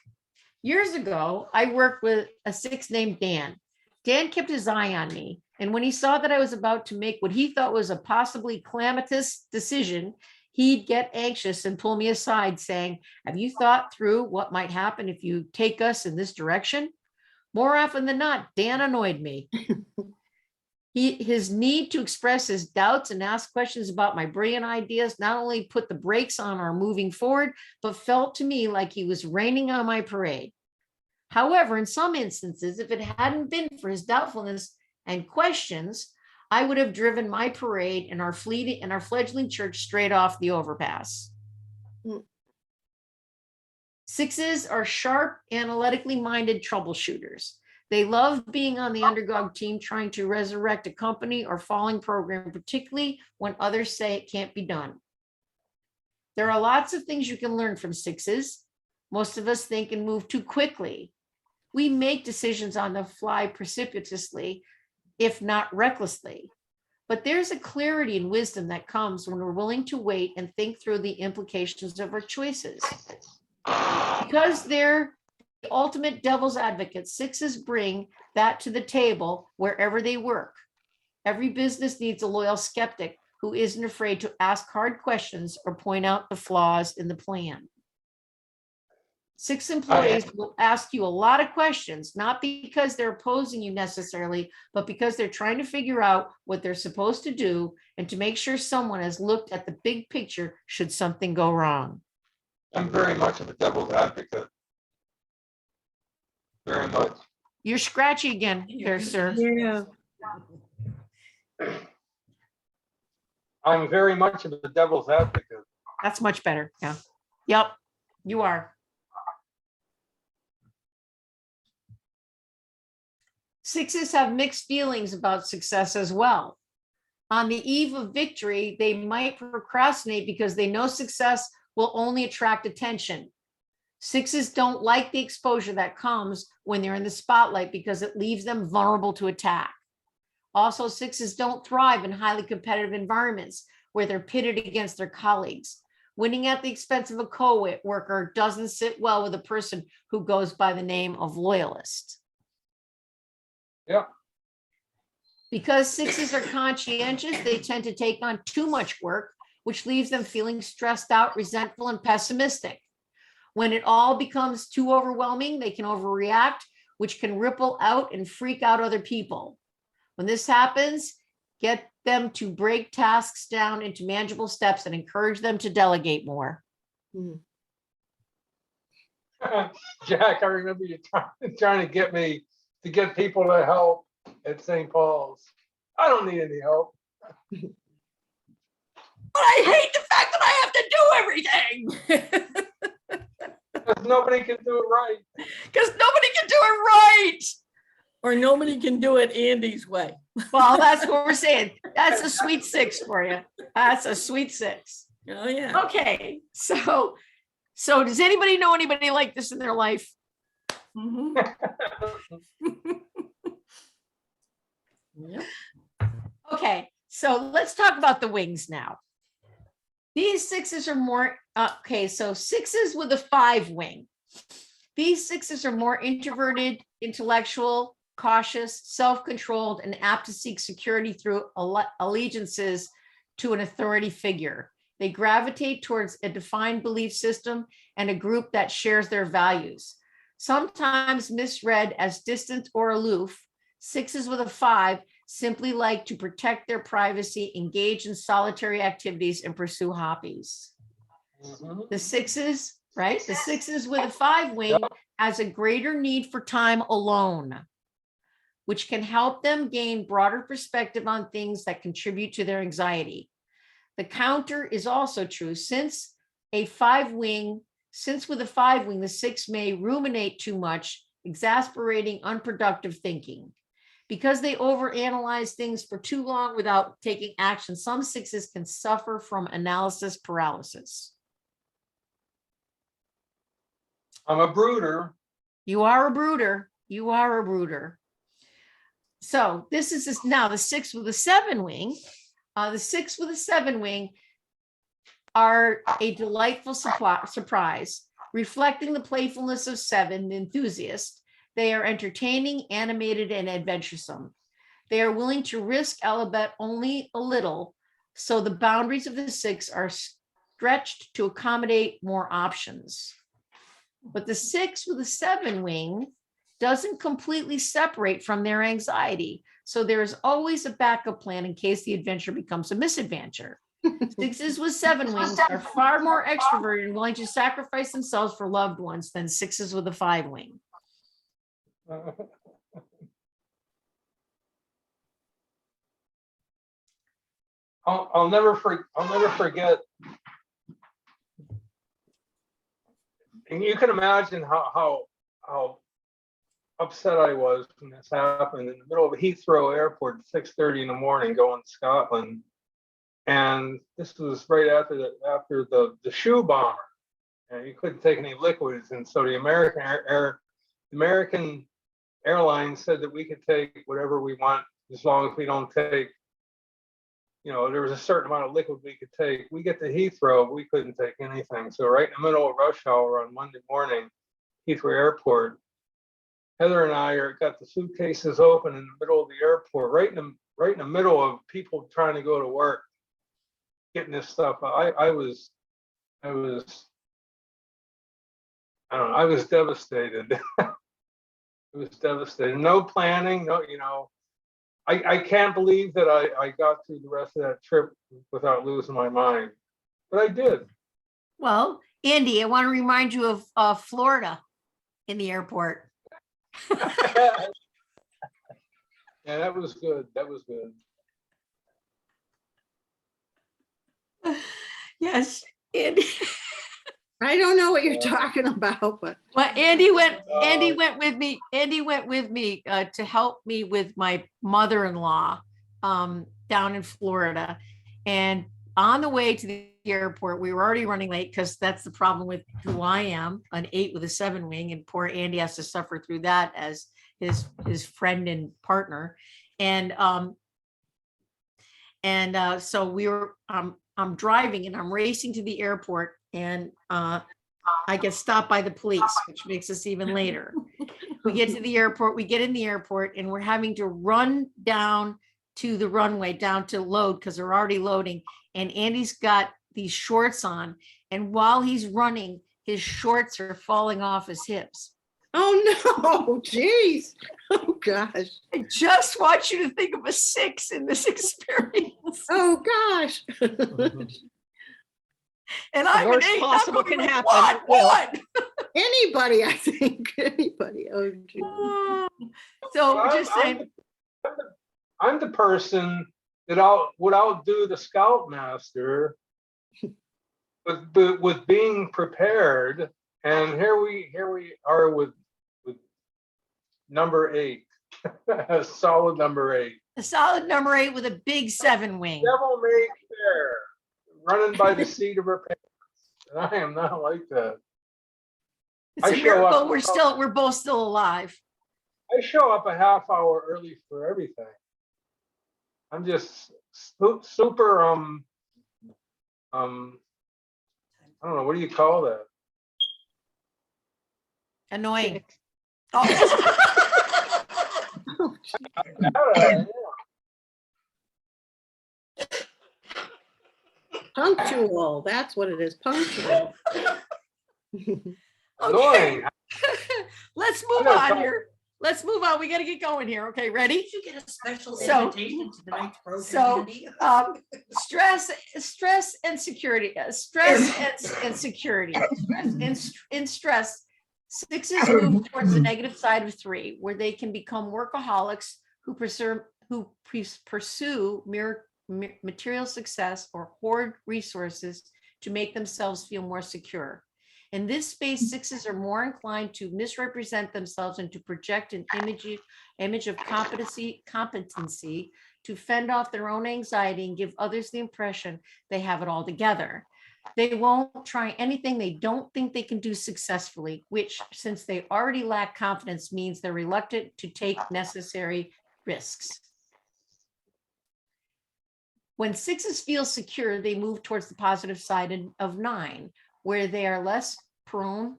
Years ago, I worked with a 6 named Dan. Dan kept his eye on me, and when he saw that I was about to make what he thought was a possibly calamitous decision, he'd get anxious and pull me aside saying, "Have you thought through what might happen if you take us in this direction?" More often than not, Dan annoyed me. His need to express his doubts and ask questions about my brilliant ideas not only put the brakes on our moving forward, but felt to me like he was raining on my parade. However, in some instances, if it hadn't been for his doubtfulness and questions, I would have driven my parade and our fledgling church straight off the overpass. Sixes are sharp, analytically minded troubleshooters. They love being on the underdog team, trying to resurrect a company or falling program, particularly when others say it can't be done. There are lots of things you can learn from sixes. Most of us think and move too quickly. We make decisions on the fly precipitously, if not recklessly. But there's a clarity and wisdom that comes when we're willing to wait and think through the implications of our choices. Because they're the ultimate devil's advocates, sixes bring that to the table wherever they work. Every business needs a loyal skeptic who isn't afraid to ask hard questions or point out the flaws in the plan. 6 employees will ask you a lot of questions, not because they're opposing you necessarily, but because they're trying to figure out what they're supposed to do and to make sure someone has looked at the big picture should something go wrong. I'm very much of a devil's advocate. Very much. You're scratchy again there, sir. Yeah. I'm very much of a devil's advocate. That's much better. Yeah. Yep, you are. Sixes have mixed feelings about success as well. On the eve of victory, they might procrastinate because they know success will only attract attention. Sixes don't like the exposure that comes when they're in the spotlight because it leaves them vulnerable to attack. Also, sixes don't thrive in highly competitive environments where they're pitted against their colleagues. Winning at the expense of a co-worker doesn't sit well with a person who goes by the name of loyalist. Yeah. Because sixes are conscientious, they tend to take on too much work, which leaves them feeling stressed out, resentful, and pessimistic. When it all becomes too overwhelming, they can overreact, which can ripple out and freak out other people. When this happens, get them to break tasks down into manageable steps and encourage them to delegate more. Jack, I remember you trying to get me to get people to help at St. Paul's. I don't need any help. But I hate the fact that I have to do everything. Because nobody can do it right. Because nobody can do it right. Or nobody can do it Andy's way. Well, that's what we're saying. That's a sweet 6 for you. That's a sweet 6. Oh, yeah. Okay, so does anybody know anybody like this in their life? Mhm. Yep. Okay, so let's talk about the wings now. These sixes are more, okay, so sixes with a 5 wing. These sixes are more introverted, intellectual, cautious, self-controlled, and apt to seek security through allegiances to an authority figure. They gravitate towards a defined belief system and a group that shares their values. Sometimes misread as distant or aloof, sixes with a 5 simply like to protect their privacy, engage in solitary activities, and pursue hobbies. The sixes, right? The sixes with a 5 wing has a greater need for time alone, which can help them gain broader perspective on things that contribute to their anxiety. The counter is also true. Since with a 5 wing, the 6 may ruminate too much, exasperating, unproductive thinking. Because they overanalyze things for too long without taking action, some sixes can suffer from analysis paralysis. I'm a brooder. You are a brooder. You are a brooder. So this is now the 6 with a 7 wing. The 6 with a 7 wing are a delightful surprise, reflecting the playfulness of 7, the enthusiast. They are entertaining, animated, and adventuresome. They are willing to risk, albeit only a little, so the boundaries of the 6 are stretched to accommodate more options. But the 6 with a 7 wing doesn't completely separate from their anxiety. So there is always a backup plan in case the adventure becomes a misadventure. 6s with 7 wings are far more extroverted and willing to sacrifice themselves for loved ones than 6s with a 5 wing. I'll never forget. And you can imagine how upset I was when this happened in the middle of Heathrow Airport at 6:30 in the morning going to Scotland. And this was right after the shoe bomber. And you couldn't take any liquids. And so the American Airlines said that we could take whatever we want as long as we don't take, there was a certain amount of liquid we could take. We get to Heathrow, we couldn't take anything. So right in the middle of rush hour on Monday morning, Heathrow Airport, Heather and I got the suitcases open in the middle of the airport, right in the middle of people trying to go to work, getting this stuff. I was devastated. It was devastating. No planning, no, I can't believe that I got through the rest of that trip without losing my mind, but I did. Well, Andy, I want to remind you of Florida in the airport. Yeah, that was good. That was good. Yes, Andy. I don't know what you're talking about, but Well, Andy went with me. Andy went with me to help me with my mother-in-law down in Florida. And on the way to the airport, we were already running late because that's the problem with who I am, an 8 with a 7 wing, and poor Andy has to suffer through that as his friend and partner. And so we were. I'm driving and I'm racing to the airport, and I get stopped by the police, which makes us even later. We get to the airport, we get in the airport, and we're having to run down to the runway, down to load, because they're already loading. And Andy's got these shorts on, and while he's running, his shorts are falling off his hips. oh no, geez. Oh gosh. I just want you to think of a 6 in this experience. Oh gosh. And I'm worst an 8. possible I'm going, can happen. What? Anybody, I think. Anybody. Oh geez. So we're just saying. I'm the person that would outdo the Scoutmaster with being prepared, and here we are with number 8, a solid number 8. A solid number 8 with a big 7 wing. Devil may care, running by the seat of her pants. And I am not like that. It's a miracle we're both still alive. I show up a half hour early for everything. I'm just super I don't know, what do you call that? Annoying. Punctual. That's what it is. Punctual. Annoying. Let's move on here. Let's move on. We got to get going here. Okay, ready? Did you get a special So- invitation to tonight's program, so, Andy? Stress and security. Stress and security. In stress, 6s move towards the negative side of 3, where they can become workaholics who pursue material success or hoard resources to make themselves feel more secure. In this space, 6s are more inclined to misrepresent themselves and to project an image of competency to fend off their own anxiety and give others the impression they have it all together. They won't try anything they don't think they can do successfully, which, since they already lack confidence, means they're reluctant to take necessary risks. When sixes feel secure, they move towards the positive side of nine, where they are less prone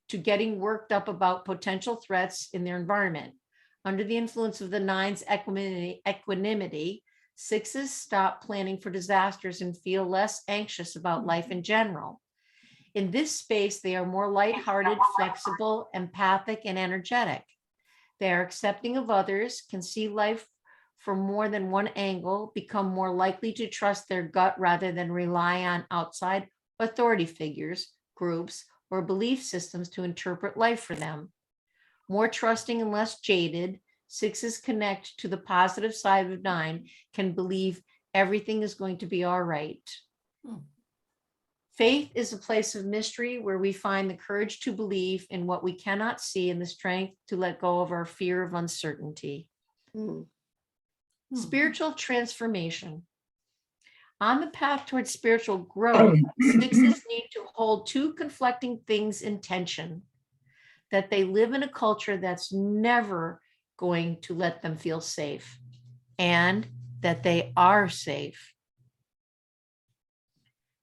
to getting worked up about potential threats in their environment. Under the influence of the nine's equanimity, sixes stop planning for disasters and feel less anxious about life in general. In this space, they are more lighthearted, flexible, empathic, and energetic. They are accepting of others, can see life from more than one angle, become more likely to trust their gut rather than rely on outside authority figures, groups, or belief systems to interpret life for them. More trusting and less jaded, sixes connect to the positive side of nine, can believe everything is going to be all right. Faith is a place of mystery where we find the courage to believe in what we cannot see and the strength to let go of our fear of uncertainty. Spiritual transformation. On the path towards spiritual growth, sixes need to hold two conflicting things in tension: that they live in a culture that's never going to let them feel safe, and that they are safe.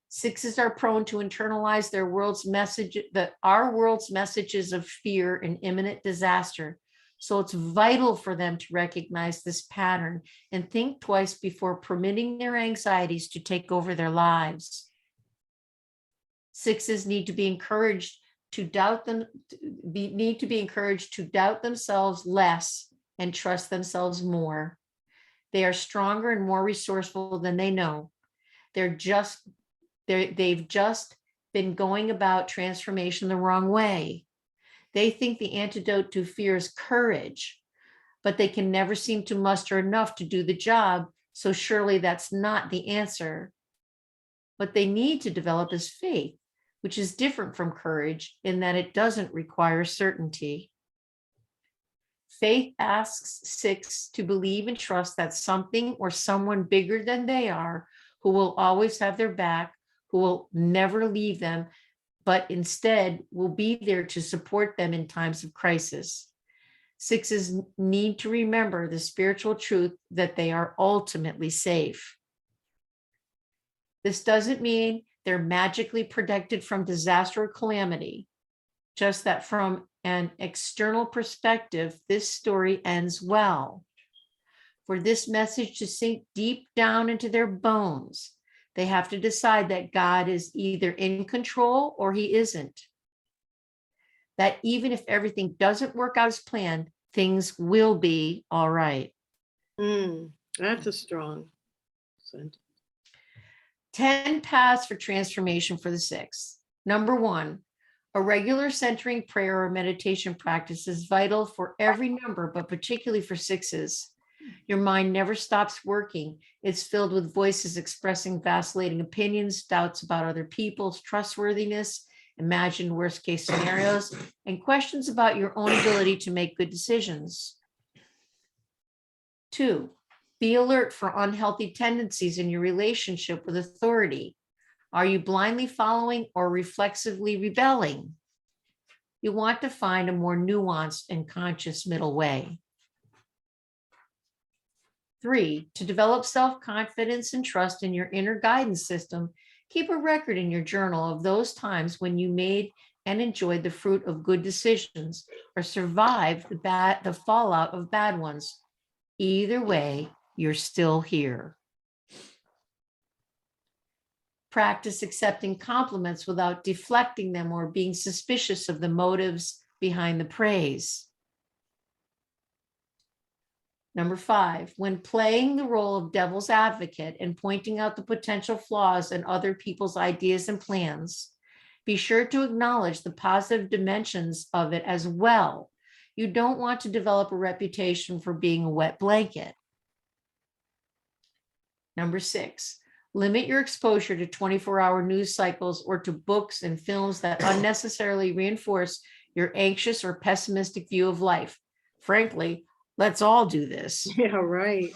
Sixes are prone to internalize their world's message, our world's messages of fear and imminent disaster. So it's vital for them to recognize this pattern and think twice before permitting their anxieties to take over their lives. Sixes need to be encouraged to doubt themselves less and trust themselves more. They are stronger and more resourceful than they know. They've just been going about transformation the wrong way. They think the antidote to fear is courage, but they can never seem to muster enough to do the job. So surely that's not the answer. What they need to develop is faith, which is different from courage in that it doesn't require certainty. Faith asks six to believe and trust that something or someone bigger than they are, who will always have their back, who will never leave them, but instead will be there to support them in times of crisis. Sixes need to remember the spiritual truth that they are ultimately safe. This doesn't mean they're magically protected from disaster or calamity, just that from an external perspective, this story ends well. For this message to sink deep down into their bones, they have to decide that God is either in control or he isn't. That even if everything doesn't work out as planned, things will be all right. That's a strong sentence. 10 paths for transformation for the six. Number 1, a regular centering prayer or meditation practice is vital for every number, but particularly for sixes. Your mind never stops working. It's filled with voices expressing vacillating opinions, doubts about other people's trustworthiness, imagined worst case scenarios, and questions about your own ability to make good decisions. 2, be alert for unhealthy tendencies in your relationship with authority. Are you blindly following or reflexively rebelling? You want to find a more nuanced and conscious middle way. 3, to develop self-confidence and trust in your inner guidance system, keep a record in your journal of those times when you made and enjoyed the fruit of good decisions or survived the fallout of bad ones. Either way, you're still here. Practice accepting compliments without deflecting them or being suspicious of the motives behind the praise. Number 5, when playing the role of devil's advocate and pointing out the potential flaws in other people's ideas and plans, be sure to acknowledge the positive dimensions of it as well. You don't want to develop a reputation for being a wet blanket. Number 6, limit your exposure to 24-hour news cycles or to books and films that unnecessarily reinforce your anxious or pessimistic view of life. Frankly, let's all do this. Yeah, right.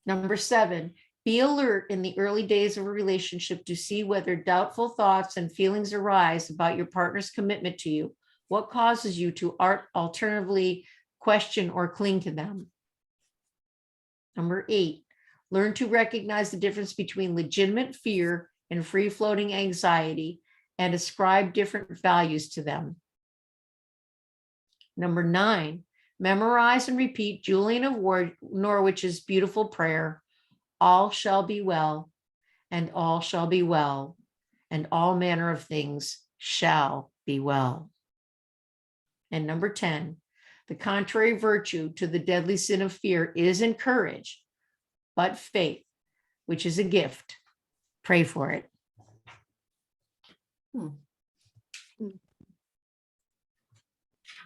Number 7, be alert in the early days of a relationship to see whether doubtful thoughts and feelings arise about your partner's commitment to you. What causes you to alternatively question or cling to them? Number 8, Learn to recognize the difference between legitimate fear and free-floating anxiety and ascribe different values to them. Number 9, memorize and repeat Julian of Norwich's beautiful prayer, all shall be well, and all shall be well, and all manner of things shall be well. And number 10, the contrary virtue to the deadly sin of fear isn't courage, but faith, which is a gift. Pray for it.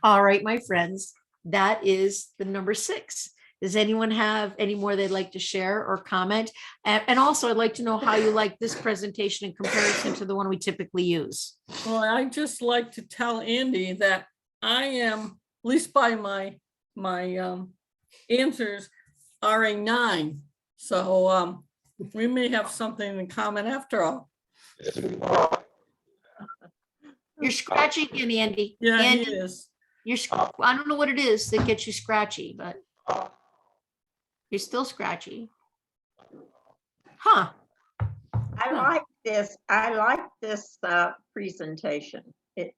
All right, my friends, that is the number 6. Does anyone have any more they'd like to share or comment? And also, I'd like to know how you like this presentation in comparison to the one we typically use. Well, I just like to tell Andy that I am, at least by my answers, are a 9. So we may have something in common after all. You're scratchy again, Andy. Yeah, Andy, he is. I don't know what it is that gets you scratchy, but you're still scratchy. Huh. I like this. I like this presentation. It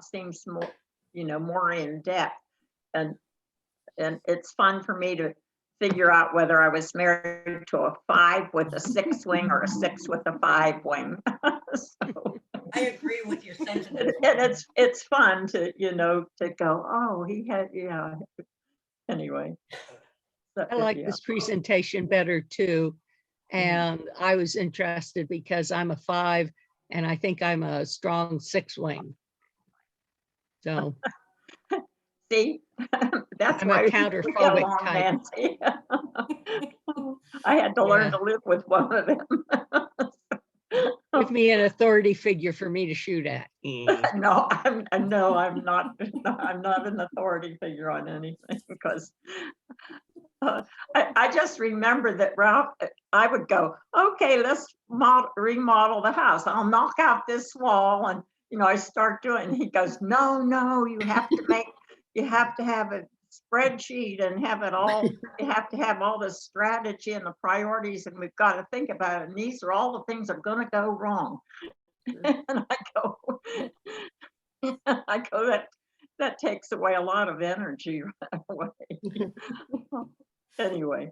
seems more, more in depth, and it's fun for me to figure out whether I was married to a 5 with a 6 wing or a 6 with a 5 wing. So, I agree with your sentiment. and it's fun to to go, oh, he had, yeah. Anyway. So, I like yeah. this presentation better too. And I was interested because I'm a 5 and I think I'm a strong 6 wing. So See, that's I'm why a we get counterphobic along, type. Nancy. I had to learn Yeah. to live with one of them. Give me an authority figure for me to shoot at. No, I'm not. I'm not an authority figure on anything because I just remember that Ralph. I would go, okay, let's remodel the house. I'll knock out this wall, and I start doing. And he goes, no, you have to have a spreadsheet and have it all. You have to have all the strategy and the priorities, and we've got to think about it. And these are all the things that are going to go wrong. And I go, that takes away a lot of energy right away. Anyway,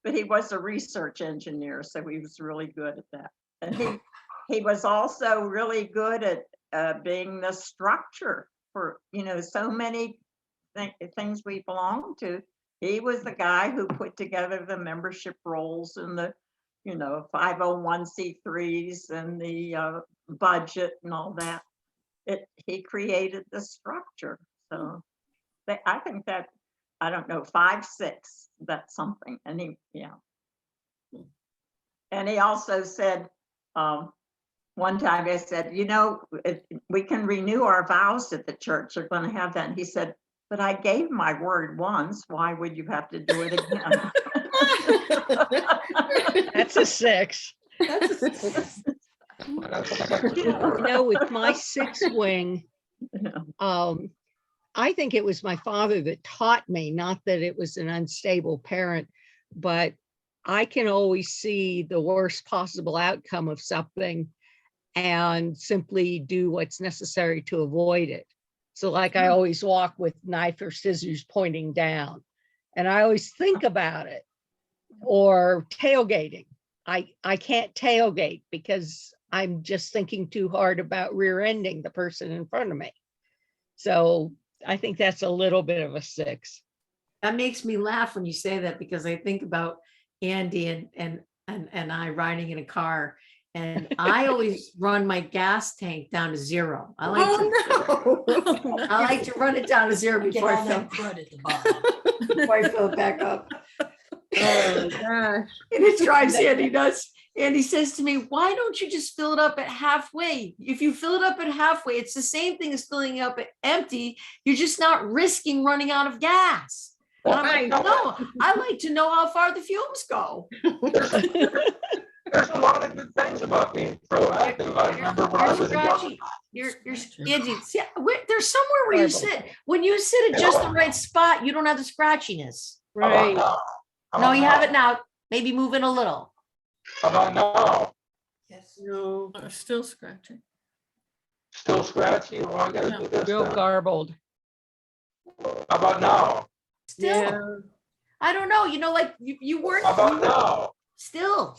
but he was a research engineer, so he was really good at that. And he was also really good at being the structure for so many things we belong to. He was the guy who put together the membership rolls and the 501c3s and the budget and all that. He created the structure. So I think that, I don't know, 5, 6, that's something. And and he also said, one time I said, we can renew our vows at the church. They're going to have that. And he said, but I gave my word once. Why would you have to do it again? That's a 6. With my 6 wing, I think it was my father that taught me, not that it was an unstable parent, but I can always see the worst possible outcome of something and simply do what's necessary to avoid it. So like I always walk with knife or scissors pointing down, and I always think about it. Or tailgating. I can't tailgate because I'm just thinking too hard about rear-ending the person in front of me. So I think that's a little bit of a 6. That makes me laugh when you say that, because I think about Andy and I riding in a car, and I always run my gas tank down to 0. I like to run it down to 0 before I fill it back up. Oh, gosh. And it drives Andy nuts. Andy says to me, why don't you just fill it up at halfway? If you fill it up at halfway, it's the same thing as filling it up at empty. You're just not risking running out of gas. And I'm like, no, I like to know how far the fumes go. There's a lot of good things about being proactive. I remember when I was a young. You're Andy, see, there's somewhere where you sit. When you sit at just the right spot, you don't have the scratchiness. Right. No, you have it now. Maybe move it a little. How about now? Yes. No. Still scratching. Still scratchy? Well, I gotta do this Real then. garbled. How about now? Still, Yeah. I don't know, like you weren't How about now? still.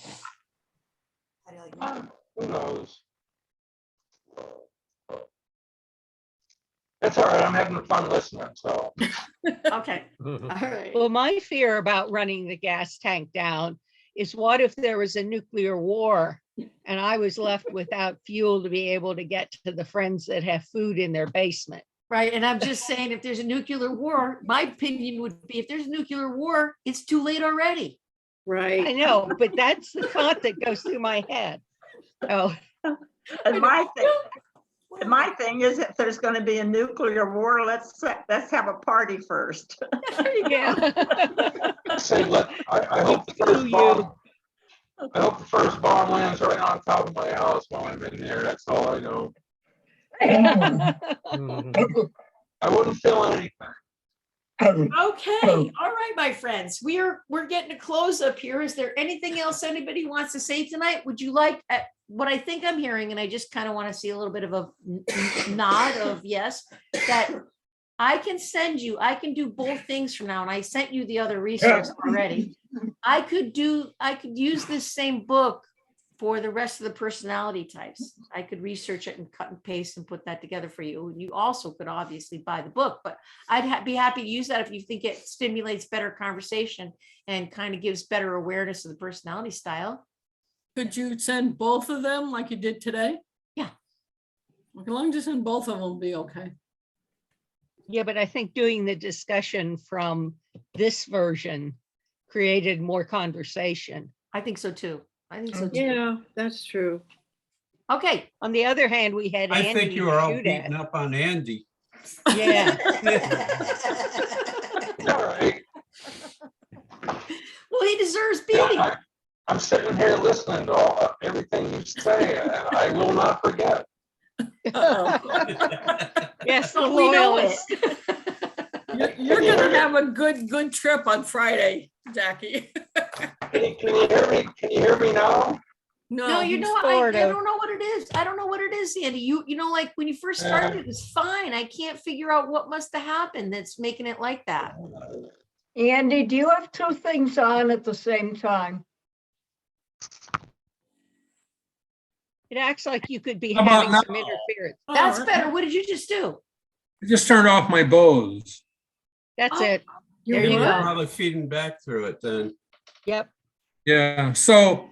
How do you like that? Who knows? It's all right. I'm having fun listening. So Okay, all right. Well, my fear about running the gas tank down is what if there was a nuclear war and I was left without fuel to be able to get to the friends that have food in their basement? Right, and I'm just saying, if there's a nuclear war, my opinion would be, if there's a nuclear war, it's too late already. I Right. know, but that's the thought that goes through my head. Oh, And my thing is, if there's going to be a nuclear war, let's have a party first. yeah. say, I hope the first bomb. I hope the first bomb lands right on top of my house while I'm in there. That's all I know. I wouldn't feel anything. Okay, all right, my friends, we're getting a close up here. Is there anything else anybody wants to say tonight? Would you like, what I think I'm hearing, and I just kind of want to see a little bit of a nod of yes, that I can do both things from now, and I sent you the other resource already. I could use this same book for the rest of the personality types. I could research it and cut and paste and put that together for you. And you also could obviously buy the book, but I'd be happy to use that if you think it stimulates better conversation and kind of gives better awareness of the personality style. Could you send both of them like you did today? Yeah. As long as you send both of them, will be okay. Yeah, but I think doing the discussion from this version created more conversation. I think so too. I think so too. Yeah, that's true. Okay. On the other hand, we had I Andy think you were all shoot beating at. up on Andy. Yeah. All right. Well, he deserves beating. I'm sitting here listening to everything you say, and I will not forget. Yes, the Well, we know it. loyalist. You're gonna have a good trip on Friday, Jackie. Can you hear me? Can you hear me now? No, you know, I sort of. don't know what it is. I don't know what it is, Andy. You know, like when you first started, it was fine. I can't figure out what must have happened that's making it like that. Andy, do you have two things on at the same time? It acts like you could be How about having some now? interference. That's Oh, better. What did you just do? I just turned off my Bose. That's Oh. it. You There you They were go. probably feeding back through it then. Yep. Yeah, so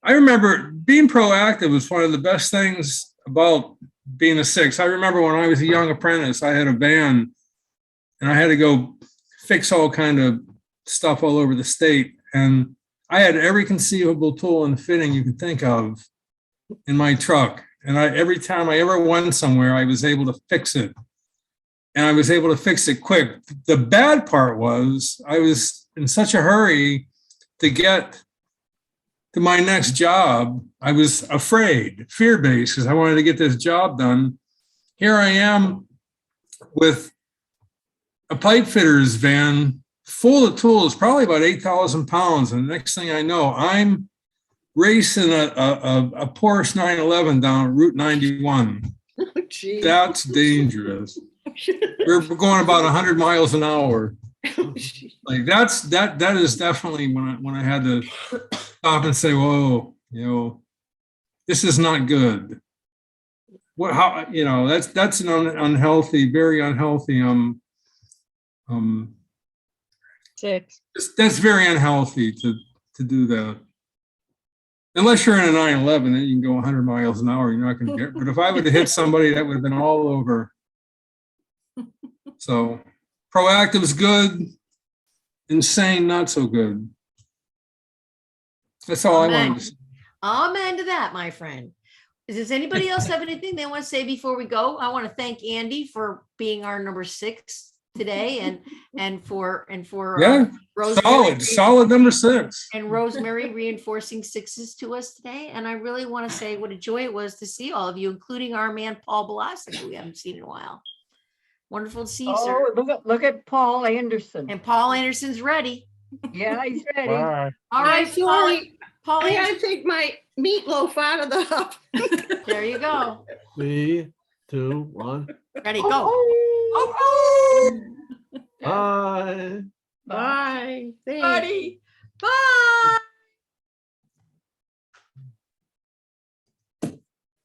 I remember being proactive was one of the best things about being a six. I remember when I was a young apprentice, I had a van and I had to go fix all kind of stuff all over the state. And I had every conceivable tool and fitting you could think of in my truck. And every time I ever went somewhere, I was able to fix it. And I was able to fix it quick. The bad part was I was in such a hurry to get to my next job. I was afraid, fear-based, because I wanted to get this job done. Here I am with a pipe fitter's van full of tools, probably about 8,000 pounds. And the next thing I know, I'm racing a Porsche 911 down Route 91. Oh, geez. That's dangerous. We're going about 100 miles an hour. Oh, geez. Like that is definitely when I had to stop and say, whoa, this is not good. What, how, that's an unhealthy, very unhealthy, Six. that's very unhealthy to do that. Unless you're in a 911, then you can go 100 miles an hour. You're not going to get, but if I would have hit somebody, that would have been all over. So proactive is good. Insane, not so good. That's all I wanted to say. Amen to that, my friend. Does anybody else have anything they want to say before we go? I want to thank Andy for being our number 6 today, and for Yeah, Rosemary solid number 6. and Rosemary reinforcing 6s to us today. And I really want to say what a joy it was to see all of you, including our man Paul Blasek, who we haven't seen in a while. Wonderful to see you, sir. Oh, look at Paul Anderson. And Paul Anderson's ready. Yeah, he's ready. Bye. All right, Hey, sorry, I Pauline, gotta take my meatloaf out of the oven. there you go. 3, 2, 1. Ready, go. Oh, Bye. bye. Thanks. Buddy, bye.